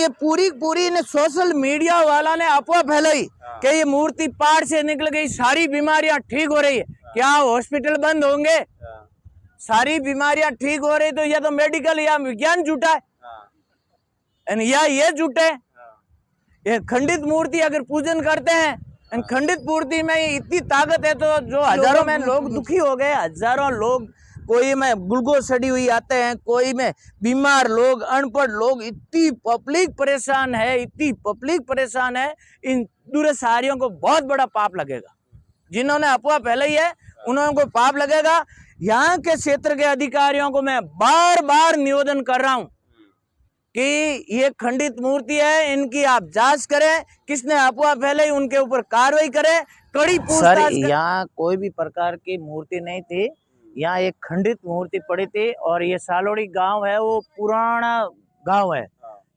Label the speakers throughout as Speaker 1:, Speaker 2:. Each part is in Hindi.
Speaker 1: ये पूरी ने सोशल मीडिया वाला ने अफवाह फैलाई कि ये मूर्ति पहाड़ से निकल गई, सारी बीमारियां ठीक हो रही है। क्या हॉस्पिटल बंद होंगे? सारी बीमारियां ठीक हो रही तो या तो मेडिकल या विज्ञान झूठा है या ये झूठे है। ये खंडित मूर्ति अगर पूजन करते हैं, खंडित मूर्ति में इतनी ताकत है तो जो हजारों में लोग दुखी हो गए, हजारों लोग, कोई में ग्लूकोज सड़ी हुई आते हैं, कोई में बीमार लोग, अनपढ़ लोग, इतनी पब्लिक परेशान है, इतनी पब्लिक परेशान है। इन दुराचारियों को बहुत बड़ा पाप लगेगा। जिन्होंने अफवाह फैलाई है उन्होंने को पाप लगेगा। यहाँ के क्षेत्र के अधिकारियों को मैं बार बार निवेदन कर रहा हूं कि ये खंडित मूर्ति है, इनकी आप जांच करें, किसने अफवाह फैलाई उनके ऊपर कार्रवाई करें, कड़ी पूछताछ। यहाँ कोई भी प्रकार की मूर्ति नहीं थी, यहाँ एक खंडित मूर्ति पड़ी थी। और ये सालोड़ी गांव है, वो पुराना गांव है,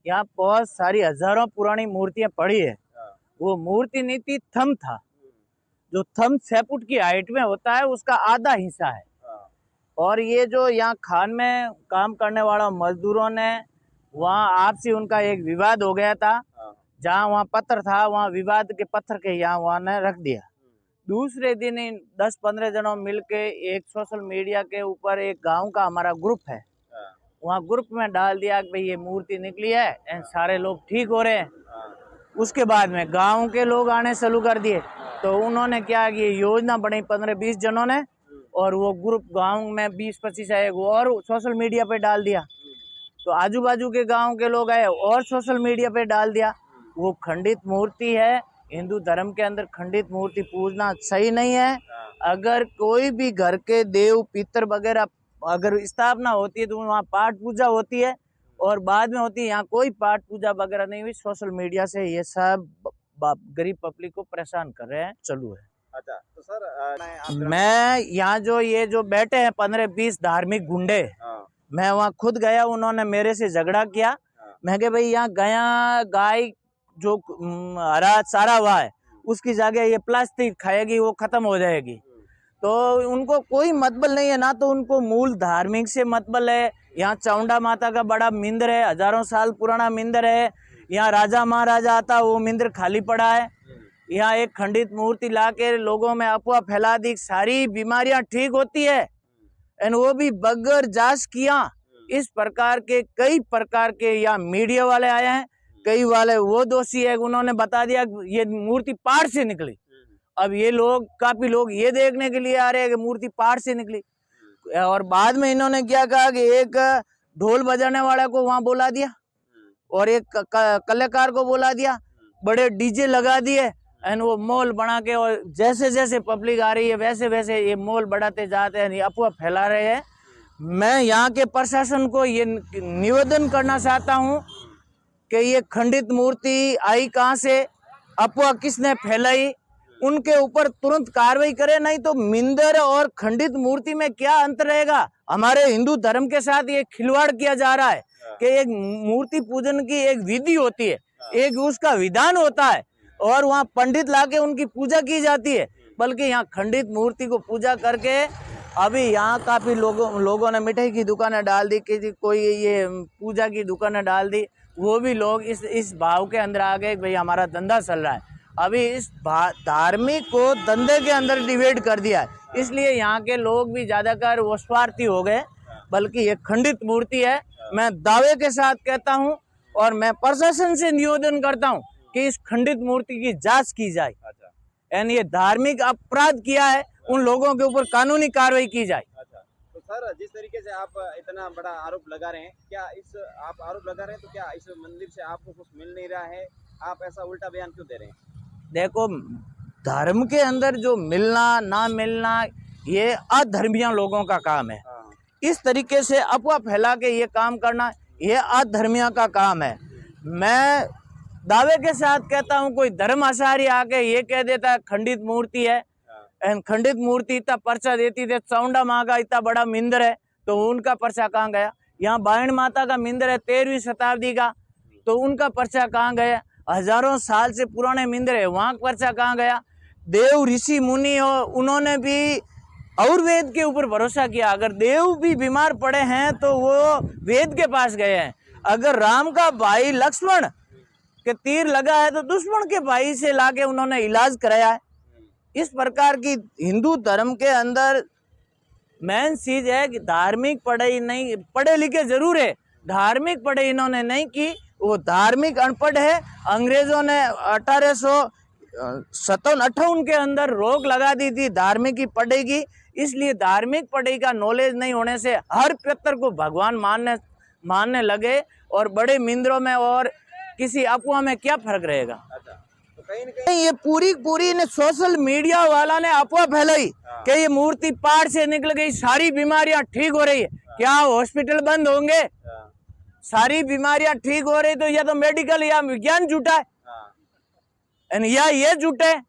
Speaker 1: यहाँ बहुत सारी हजारों पुरानी मूर्तियां पड़ी है। वो मूर्ति नहीं थी, थंब था, जो थंब 6 फुट की हाइट में होता है, उसका आधा हिस्सा है। और ये जो यहाँ खान में काम करने वाला मजदूरों ने, वहाँ आपसी उनका एक विवाद हो गया था, जहाँ वहाँ पत्थर था, वहाँ विवाद के पत्थर के यहाँ वहाँ ने रख दिया। दूसरे दिन इन 10-15 जनों मिलके एक सोशल मीडिया के ऊपर एक गांव का हमारा ग्रुप है, वहाँ ग्रुप में डाल दिया कि भाई ये मूर्ति निकली है एंड सारे लोग ठीक हो रहे हैं। उसके बाद में गांव के लोग आने चालू कर दिए, तो उन्होंने क्या कि योजना बनाई 15-20 जनों ने, और वो ग्रुप गांव में 20-25 आए, वो और सोशल मीडिया पे डाल दिया। तो आजू बाजू के गांव के लोग आए और सोशल मीडिया पे डाल दिया। वो खंडित मूर्ति है, हिंदू धर्म के अंदर खंडित मूर्ति पूजना सही नहीं है। अगर कोई भी घर के देव पितर वगैरह अगर स्थापना होती है तो वहाँ पाठ पूजा होती है और बाद में होती है। यहाँ कोई पाठ पूजा वगैरह नहीं हुई। सोशल मीडिया से ये सब गरीब पब्लिक को परेशान कर रहे हैं, चालू है।
Speaker 2: अच्छा, तो सर
Speaker 1: मैं यहाँ जो ये जो बैठे हैं 15-20 धार्मिक गुंडे, मैं वहाँ खुद गया, उन्होंने मेरे से झगड़ा किया। मैं कहा भाई यहाँ गया गाय जो हरा चारा हुआ है उसकी जगह ये प्लास्टिक खाएगी, वो खत्म हो जाएगी। तो उनको कोई मतबल नहीं है, ना तो उनको मूल धार्मिक से मतबल है। यहाँ चामुंडा माता का बड़ा मंदिर है, हजारों साल पुराना मंदिर है। यहाँ राजा महाराजा आता, वो मंदिर खाली पड़ा है। यहाँ एक खंडित मूर्ति ला के लोगों में अफवाह फैला दी, सारी बीमारियां ठीक होती है, एंड वो भी बगैर जांच किया। इस प्रकार के कई प्रकार के यहाँ मीडिया वाले आए हैं, कई वाले वो दोषी है, उन्होंने बता दिया ये मूर्ति पहाड़ से निकली। अब ये लोग काफी लोग ये देखने के लिए आ रहे हैं कि मूर्ति पहाड़ से निकली। और बाद में इन्होंने क्या कहा कि एक ढोल बजाने वाले को वहां बोला दिया और एक कलाकार को बोला दिया, बड़े डीजे लगा दिए एंड वो मॉल बना के, और जैसे जैसे पब्लिक आ रही है वैसे वैसे ये मॉल बढ़ाते जाते हैं, अफवाह फैला रहे हैं। मैं यहाँ के प्रशासन को ये निवेदन करना चाहता हूँ कि ये खंडित मूर्ति आई कहाँ से, अफवाह किसने फैलाई, उनके ऊपर तुरंत कार्रवाई करे, नहीं तो मंदिर और खंडित मूर्ति में क्या अंतर रहेगा। हमारे हिंदू धर्म के साथ ये खिलवाड़ किया जा रहा है कि एक मूर्ति पूजन की एक विधि होती है, एक उसका विधान होता है, और वहाँ पंडित लाके उनकी पूजा की जाती है। बल्कि यहाँ खंडित मूर्ति को पूजा करके अभी यहाँ काफी लोगों ने मिठाई की दुकानें डाल दी, कि कोई ये पूजा की दुकानें डाल दी। वो भी लोग इस भाव के अंदर आ गए, भाई हमारा धंधा चल रहा है। अभी इस धार्मिक को धंधे के अंदर डिवाइड कर दिया है, इसलिए यहाँ के लोग भी ज्यादातर वो स्वार्थी हो गए। बल्कि ये खंडित मूर्ति है, मैं दावे के साथ कहता हूँ, और मैं प्रशासन से निवेदन करता हूँ कि इस खंडित मूर्ति की जांच की जाए। यानी ये धार्मिक अपराध किया है, उन लोगों के ऊपर कानूनी कार्रवाई की जाए।
Speaker 2: तो सर, जिस तरीके से आप इतना बड़ा आरोप लगा रहे हैं, क्या इस आप आरोप लगा रहे हैं तो क्या इस मंदिर से आपको कुछ मिल नहीं रहा है? आप ऐसा उल्टा बयान क्यों दे रहे हैं?
Speaker 1: देखो, धर्म के अंदर जो मिलना ना मिलना ये अधर्मियों लोगों का काम है। इस तरीके से अफवाह फैला के ये काम करना ये अधर्मियों का काम है। मैं दावे के साथ कहता हूँ, कोई धर्म आचार्य आके ये कह देता है खंडित मूर्ति है, खंडित मूर्ति इतना पर्चा देती थी, चामुंडा माँ का इतना बड़ा मंदिर है, तो उनका पर्चा कहाँ गया? यहाँ बायण माता का मंदिर है 13वीं शताब्दी का, तो उनका पर्चा कहाँ गया? हजारों साल से पुराने मंदिर है, वहाँ पर्चा कहाँ गया? देव ऋषि मुनि हो, उन्होंने भी और वेद के ऊपर भरोसा किया। अगर देव भी बीमार पड़े हैं तो वो वेद के पास गए हैं। अगर राम का भाई लक्ष्मण कि तीर लगा है तो दुश्मन के भाई से लाके उन्होंने इलाज कराया है। इस प्रकार की हिंदू धर्म के अंदर मेन चीज है कि धार्मिक पढ़ाई नहीं, पढ़े लिखे जरूर है, धार्मिक पढ़ाई इन्होंने नहीं की, वो धार्मिक अनपढ़ है। अंग्रेजों ने 1857-58 के अंदर रोक लगा दी थी धार्मिक की पढ़ाई की, इसलिए धार्मिक पढ़ाई का नॉलेज नहीं होने से हर पितर को भगवान मानने लगे, और बड़े मिंदरों में और किसी अफवाह में क्या फर्क रहेगा।
Speaker 2: अच्छा, तो कहीं न कहीं
Speaker 1: ये पूरी ने सोशल मीडिया वाला ने अफवाह फैलाई कि ये मूर्ति पाड़ से निकल गई, सारी बीमारियां ठीक हो रही है। क्या हॉस्पिटल बंद होंगे? सारी बीमारियां ठीक हो रही तो या तो मेडिकल या विज्ञान झूठा है, या ये झूठे है।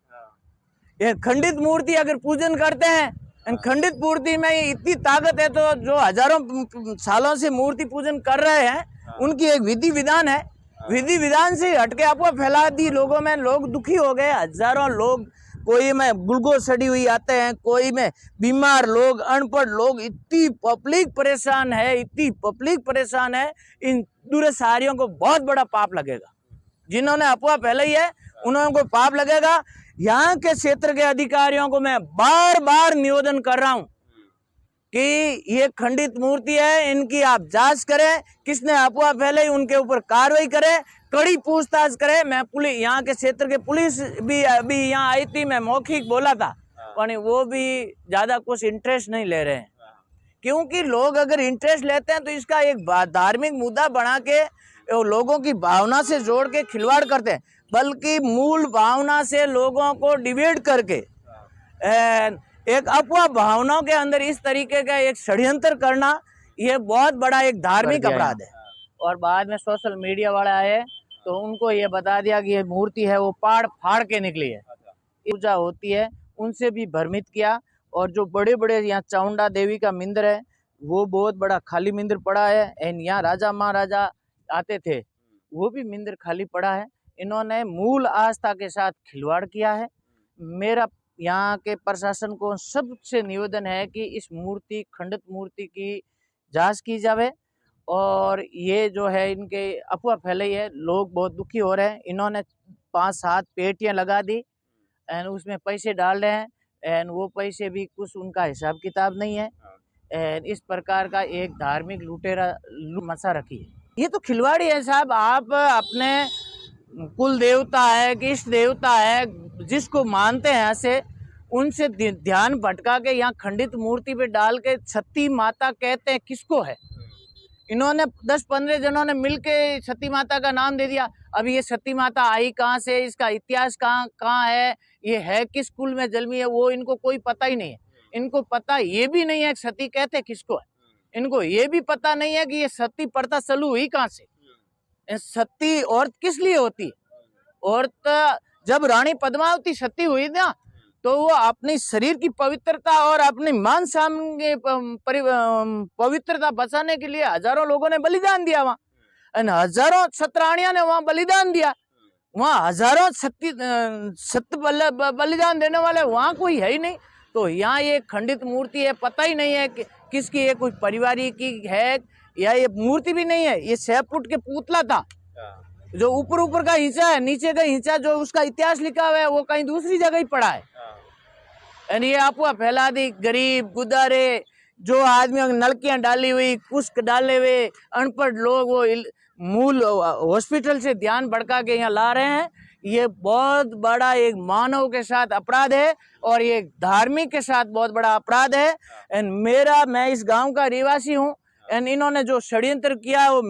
Speaker 1: ये खंडित मूर्ति अगर पूजन करते हैं, खंडित मूर्ति में इतनी ताकत है, तो जो हजारों सालों से मूर्ति पूजन कर रहे हैं उनकी एक विधि विधान है, विधि विधान से हटके अफवाह फैला दी लोगों में, लोग दुखी हो गए। हजारों लोग, कोई में ग्लूकोज सड़ी हुई आते हैं, कोई में बीमार लोग, अनपढ़ लोग, इतनी पब्लिक परेशान है, इतनी पब्लिक परेशान है। इन दुराचारियों को बहुत बड़ा पाप लगेगा, जिन्होंने अफवाह फैलाई है उन्होंने को पाप लगेगा। यहाँ के क्षेत्र के अधिकारियों को मैं बार बार निवेदन कर रहा हूँ कि ये खंडित मूर्ति है, इनकी आप जांच करें, किसने अफवाह फैलाई उनके ऊपर कार्रवाई करें, कड़ी पूछताछ करें। मैं पुलिस, यहाँ के क्षेत्र के पुलिस भी अभी यहाँ आई थी, मैं मौखिक बोला था, पर वो भी ज्यादा कुछ इंटरेस्ट नहीं ले रहे हैं, क्योंकि लोग अगर इंटरेस्ट लेते हैं तो इसका एक धार्मिक मुद्दा बना के लोगों की भावना से जोड़ के खिलवाड़ करते हैं, बल्कि मूल भावना से लोगों को डिवाइड करके एक अफवाह भावनाओं के अंदर इस तरीके का एक षड्यंत्र करना, ये बहुत बड़ा एक धार्मिक अपराध है। और बाद में सोशल मीडिया वाला आए तो उनको ये बता दिया कि ये मूर्ति है वो पाड़ फाड़ के निकली है, पूजा होती है, उनसे भी भ्रमित किया। और जो बड़े बड़े यहाँ चामुंडा देवी का मंदिर है वो बहुत बड़ा खाली मंदिर पड़ा है, एंड यहाँ राजा महाराजा आते थे वो भी मंदिर खाली पड़ा है। इन्होंने मूल आस्था के साथ खिलवाड़ किया है। मेरा यहाँ के प्रशासन को सबसे निवेदन है कि इस मूर्ति, खंडित मूर्ति की जांच की जावे, और ये जो है इनके अफवाह फैलाई है, लोग बहुत दुखी हो रहे हैं। इन्होंने 5-7 पेटियां लगा दी एंड उसमें पैसे डाल रहे हैं, एंड वो पैसे भी कुछ उनका हिसाब किताब नहीं है, एंड इस प्रकार का एक धार्मिक लुटेरा मचा रखी है। ये तो खिलवाड़ी है साहब। आप अपने कुल देवता है कि इष्ट देवता है जिसको मानते हैं ऐसे, उनसे ध्यान भटका के यहाँ खंडित मूर्ति पे डाल के सती माता कहते हैं किसको है। इन्होंने 10-15 जनों ने मिलके सती माता का नाम दे दिया। अब ये सती माता आई कहाँ से, इसका इतिहास कहाँ है, ये है किस कुल में जन्मी है, वो इनको कोई पता ही नहीं है। इनको पता ये भी नहीं है सती कहते किसको है, इनको ये भी पता नहीं है कि ये सती प्रथा चालू हुई कहाँ से। सती औरत किस लिए होती है? औरत जब रानी पद्मावती सती हुई ना, तो वो अपनी शरीर की पवित्रता और अपनी मान सामने पवित्रता बचाने के लिए हजारों लोगों ने बलिदान दिया वहाँ, हजारों क्षत्राणियों ने वहाँ बलिदान दिया। वहाँ हजारों सत्य बलिदान देने वाले वहाँ कोई है ही नहीं। तो यहाँ ये खंडित मूर्ति है, पता ही नहीं है कि किसकी, ये कोई परिवारी की है या ये मूर्ति भी नहीं है, ये 6 फुट के पुतला था जो ऊपर का हिस्सा है, नीचे का हिस्सा जो उसका इतिहास लिखा हुआ है वो कहीं दूसरी जगह ही पड़ा है। यानी ये अफवाह फैला दी। गरीब गुदारे जो आदमियों की नलकियां डाली हुई, कुछ डाले हुए अनपढ़ लोग वो मूल हॉस्पिटल से ध्यान भड़का के यहाँ ला रहे हैं। ये बहुत बड़ा एक मानव के साथ अपराध है और ये धार्मिक के साथ बहुत बड़ा अपराध है। एंड मैं इस गांव का निवासी हूँ, एंड इन्होंने जो षड्यंत्र किया वो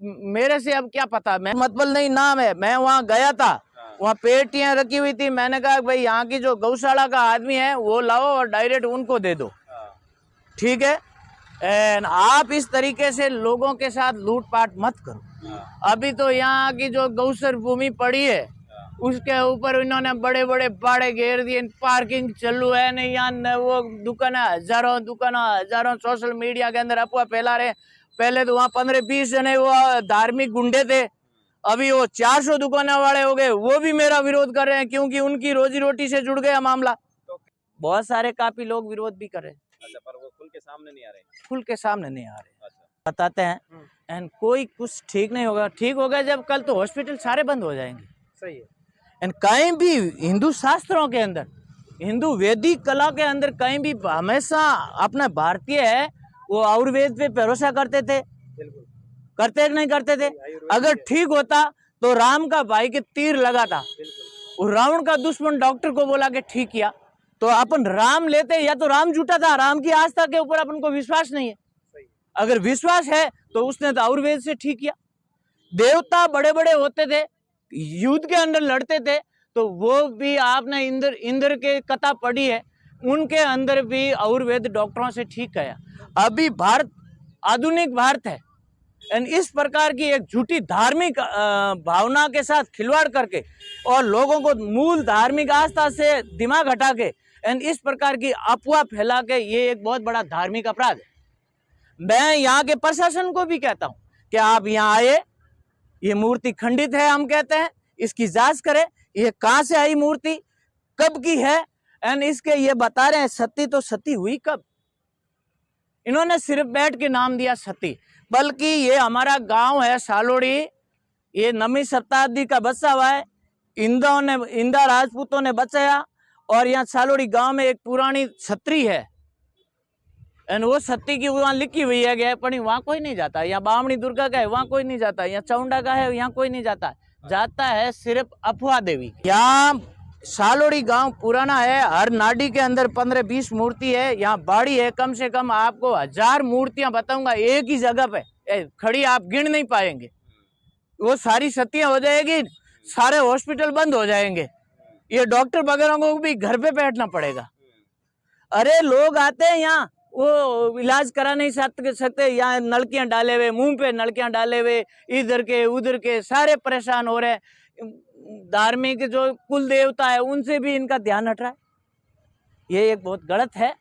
Speaker 1: मेरे से अब क्या पता, मैं मतबल नहीं नाम है। मैं वहाँ गया था, वहाँ पेटियां रखी हुई थी, मैंने कहा भाई यहाँ की जो गौशाला का आदमी है वो लाओ और डायरेक्ट उनको दे दो, ठीक है। एंड आप इस तरीके से लोगों के साथ लूटपाट मत करो। अभी तो यहाँ की जो गौसर भूमि पड़ी है उसके ऊपर इन्होंने बड़े बड़े बाड़े घेर दिए, पार्किंग चालू है नहीं, यहाँ वो दुकान हजारों सोशल मीडिया के अंदर अफवाह फैला रहे। पहले तो वहाँ 15-20 जने वो धार्मिक गुंडे थे, अभी वो 400 दुकान वाले हो गए, वो भी मेरा विरोध कर रहे हैं क्योंकि उनकी रोजी रोटी से जुड़ गया मामला। बहुत सारे काफी लोग विरोध भी कर रहे हैं।
Speaker 2: अच्छा, पर वो खुल के सामने नहीं आ रहे?
Speaker 1: खुल के सामने नहीं आ रहे।
Speaker 2: अच्छा।
Speaker 1: बताते हैं एंड कोई कुछ ठीक नहीं होगा। ठीक होगा जब कल तो हॉस्पिटल सारे बंद हो जाएंगे।
Speaker 2: सही है।
Speaker 1: एंड कहीं भी हिंदू शास्त्रों के अंदर, हिंदू वैदिक कला के अंदर कहीं भी हमेशा अपना भारतीय है वो आयुर्वेद पे भरोसा करते थे।
Speaker 2: बिल्कुल
Speaker 1: करते कि नहीं करते थे?
Speaker 2: आयुर्वेद
Speaker 1: अगर ठीक होता तो राम का भाई के तीर लगा था,
Speaker 2: बिल्कुल
Speaker 1: वो रावण का दुश्मन डॉक्टर को बोला कि ठीक किया, तो अपन राम लेते या तो राम झूठा था, राम की आस्था के ऊपर अपन को विश्वास नहीं है।
Speaker 2: सही
Speaker 1: अगर विश्वास है तो उसने तो आयुर्वेद से ठीक किया। देवता बड़े बड़े होते थे, युद्ध के अंदर लड़ते थे, तो वो भी आपने इंद्र के कथा पढ़ी है, उनके अंदर भी आयुर्वेद डॉक्टरों से ठीक किया। अभी भारत आधुनिक भारत है एंड इस प्रकार की एक झूठी धार्मिक भावना के साथ खिलवाड़ करके और लोगों को मूल धार्मिक आस्था से दिमाग हटा के एंड इस प्रकार की अफवाह फैला के, ये एक बहुत बड़ा धार्मिक अपराध है। मैं यहाँ के प्रशासन को भी कहता हूँ कि आप यहाँ आए, ये मूर्ति खंडित है, हम कहते हैं इसकी जांच करें, ये कहाँ से आई मूर्ति, कब की है, एंड इसके ये बता रहे हैं सती, तो सती हुई कब? इन्होंने सिर्फ बैठ के नाम दिया सती, बल्कि ये हमारा गांव है सालोड़ी, ये 9वीं शताब्दी का बसा हुआ है। इंदा राजपूतों ने बचाया और यहाँ सालोड़ी गांव में एक पुरानी छतरी है एंड वो सती की वहाँ लिखी हुई है गया, पर वहाँ कोई नहीं जाता। यहाँ बामणी दुर्गा का है, वहाँ कोई नहीं जाता। यहाँ चामुंडा का है, यहाँ कोई नहीं जाता। जाता है सिर्फ अफवाह देवी। यहाँ सालोड़ी गांव पुराना है, हर नाडी के अंदर 15-20 मूर्ति है। यहाँ बाड़ी है, कम से कम आपको 1000 मूर्तियां बताऊंगा एक ही जगह पे खड़ी, आप गिन नहीं पाएंगे। वो सारी सतियां हो जाएगी, सारे हॉस्पिटल बंद हो जाएंगे, ये डॉक्टर वगैरह को भी घर पे बैठना पड़ेगा। अरे लोग आते हैं यहाँ, वो इलाज करा नहीं सकते, यहाँ नलकियां डाले हुए, मुंह पे नलकियां डाले हुए, इधर के उधर के सारे परेशान हो रहे हैं। धार्मिक जो कुल देवता है उनसे भी इनका ध्यान हट रहा है, ये एक बहुत गलत है।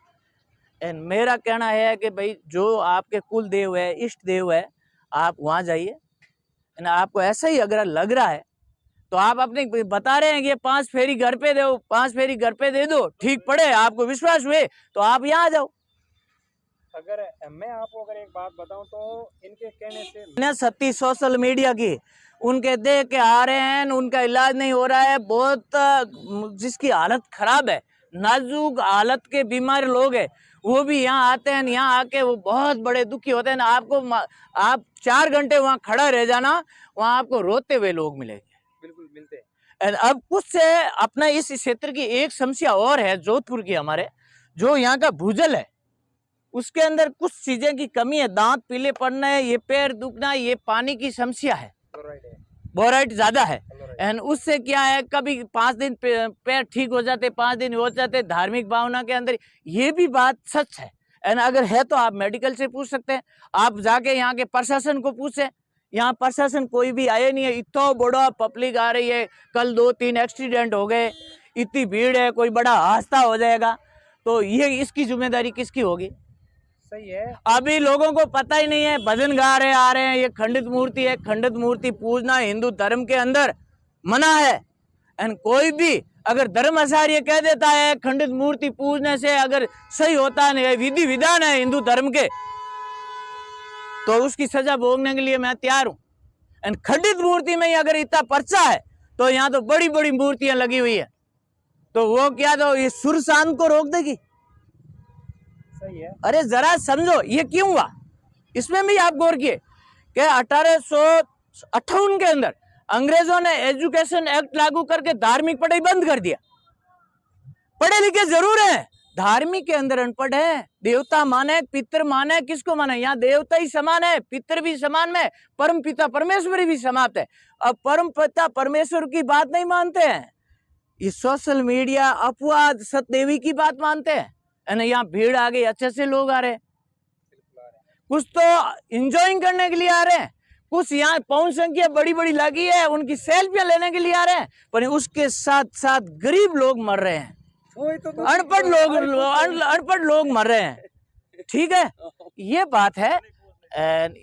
Speaker 1: एंड मेरा कहना है कि भाई जो आपके कुल देव है, इष्ट देव है, आप वहाँ जाइए। एंड आपको ऐसा ही अगर लग रहा है तो आप अपने बता रहे हैं कि 5 फेरी घर पे दो, 5 फेरी घर पे दे दो, ठीक पड़े, आपको विश्वास हुए तो आप यहाँ आ जाओ।
Speaker 2: अगर मैं आपको अगर एक बात बताऊं तो इनके कहने से
Speaker 1: सती सोशल मीडिया की उनके देख के आ रहे हैं, उनका इलाज नहीं हो रहा है, बहुत जिसकी हालत खराब है, नाजुक हालत के बीमार लोग हैं, वो भी यहाँ आते हैं। यहाँ आके वो बहुत बड़े दुखी होते हैं। आपको आप 4 घंटे वहाँ खड़ा रह जाना, वहाँ आपको रोते हुए लोग मिलेंगे।
Speaker 2: बिल्कुल मिलते हैं।
Speaker 1: अब कुछ से अपना इस क्षेत्र की एक समस्या और है, जोधपुर की हमारे, जो यहाँ का भूजल है उसके अंदर कुछ चीजें की कमी है। दांत पीले पड़ना है, ये पैर दुखना, ये पानी की समस्या है, बोराइट ज्यादा है। एंड उससे क्या है, कभी 5 दिन पैर ठीक हो जाते, 5 दिन हो जाते, धार्मिक भावना के अंदर, ये भी बात सच है। एंड अगर है तो आप मेडिकल से पूछ सकते हैं, आप जाके यहाँ के प्रशासन को पूछे। यहाँ प्रशासन कोई भी आए नहीं है, इतना बड़ा पब्लिक आ रही है, कल 2-3 एक्सीडेंट हो गए, इतनी भीड़ है, कोई बड़ा हादसा हो जाएगा, तो ये इसकी जिम्मेदारी किसकी होगी?
Speaker 2: सही है।
Speaker 1: अभी लोगों को पता ही नहीं है, भजन गा रहे आ रहे हैं, ये खंडित मूर्ति है। खंडित मूर्ति पूजना हिंदू धर्म के अंदर मना है। एंड कोई भी अगर धर्म आचार्य कह देता है खंडित मूर्ति पूजने से अगर सही होता है, विधि विधान है हिंदू धर्म के, तो उसकी सजा भोगने के लिए मैं तैयार हूँ। एंड खंडित मूर्ति में ही अगर इतना पर्चा है तो यहाँ तो बड़ी बड़ी मूर्तियां लगी हुई है, तो वो क्या, तो ये सुर शांत को रोक देगी?
Speaker 2: सही है।
Speaker 1: अरे जरा समझो ये क्यों हुआ, इसमें भी आप गौर किए कि 1858 के अंदर अंग्रेजों ने एजुकेशन एक्ट लागू करके धार्मिक पढ़ाई बंद कर दिया। पढ़े लिखे जरूर हैं, धार्मिक के अंदर अनपढ़ है। देवता माने, पितर माने, किसको माने? यहाँ देवता ही समान है, पितर भी समान में, परम पिता परमेश्वर भी समाप्त है। अब परम पिता परमेश्वर की बात नहीं मानते हैं, ये सोशल मीडिया अपवाद सतदेवी की बात मानते हैं। यहाँ भीड़ आ गई, अच्छे से लोग आ रहे हैं, कुछ तो इंजॉइंग करने के लिए आ रहे हैं, कुछ यहाँ पहुंच संख्या बड़ी बड़ी लगी है, उनकी सेल्फियां लेने के लिए आ रहे हैं, पर उसके साथ साथ गरीब लोग मर रहे हैं, अनपढ़ लोग मर रहे हैं। ठीक है, ये बात है।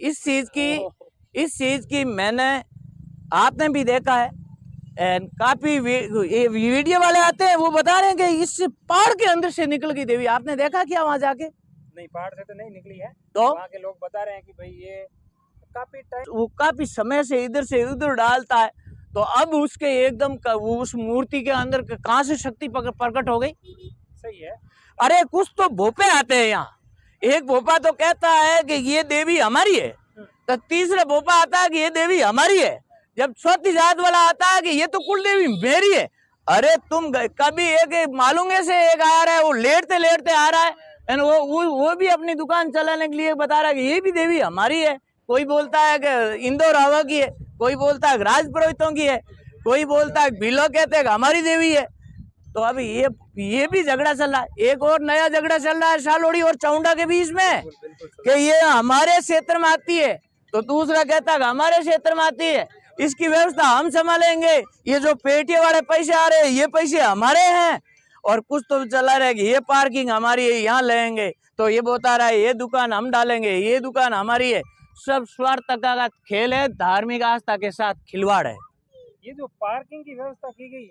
Speaker 1: इस चीज की मैंने, आपने भी देखा है, काफी वीडियो वाले आते हैं, वो बता रहे हैं कि इस पहाड़ के अंदर से निकल गई देवी। आपने देखा क्या वहां जाके?
Speaker 2: नहीं, पहाड़ से तो नहीं निकली है,
Speaker 1: तो
Speaker 2: वहाँ के लोग बता रहे हैं कि भाई ये
Speaker 3: काफी टाइम
Speaker 1: वो काफी समय से इधर डालता है, तो अब उसके एकदम वो उस मूर्ति के अंदर कहाँ से शक्ति प्रकट हो गई।
Speaker 3: सही है।
Speaker 1: अरे कुछ तो भोपे आते हैं यहाँ, एक भोपा तो कहता है कि ये देवी हमारी है, तो तीसरा भोपा आता है कि ये देवी हमारी है, जब चौथी जात वाला आता है कि ये तो कुल देवी मेरी है। अरे तुम कभी एक मालूंगे से एक आ रहा है, वो लेटते लेटते आ रहा है, एंड वो भी अपनी दुकान चलाने के लिए बता रहा है कि ये भी देवी हमारी है। कोई बोलता है कि इंदौर हवा की है, कोई बोलता है राजपुरोहितों की है, कोई बोलता है बिलो कहते हैं कि हमारी देवी है। तो अभी ये भी झगड़ा चल रहा है। एक और नया झगड़ा चल रहा है शालोड़ी और चाउंडा के बीच में कि ये हमारे क्षेत्र में आती है, तो दूसरा कहता है हमारे क्षेत्र में आती है, इसकी व्यवस्था हम संभालेंगे, ये जो पेटियों वाले पैसे आ रहे हैं ये पैसे हमारे हैं। और कुछ तो चला रहा है कि ये पार्किंग हमारी है, यहाँ लेंगे, तो ये बता रहा है ये दुकान हम डालेंगे, ये दुकान हमारी है। सब स्वार्थ का खेल है, धार्मिक आस्था के साथ खिलवाड़ है।
Speaker 3: ये जो पार्किंग की व्यवस्था की गई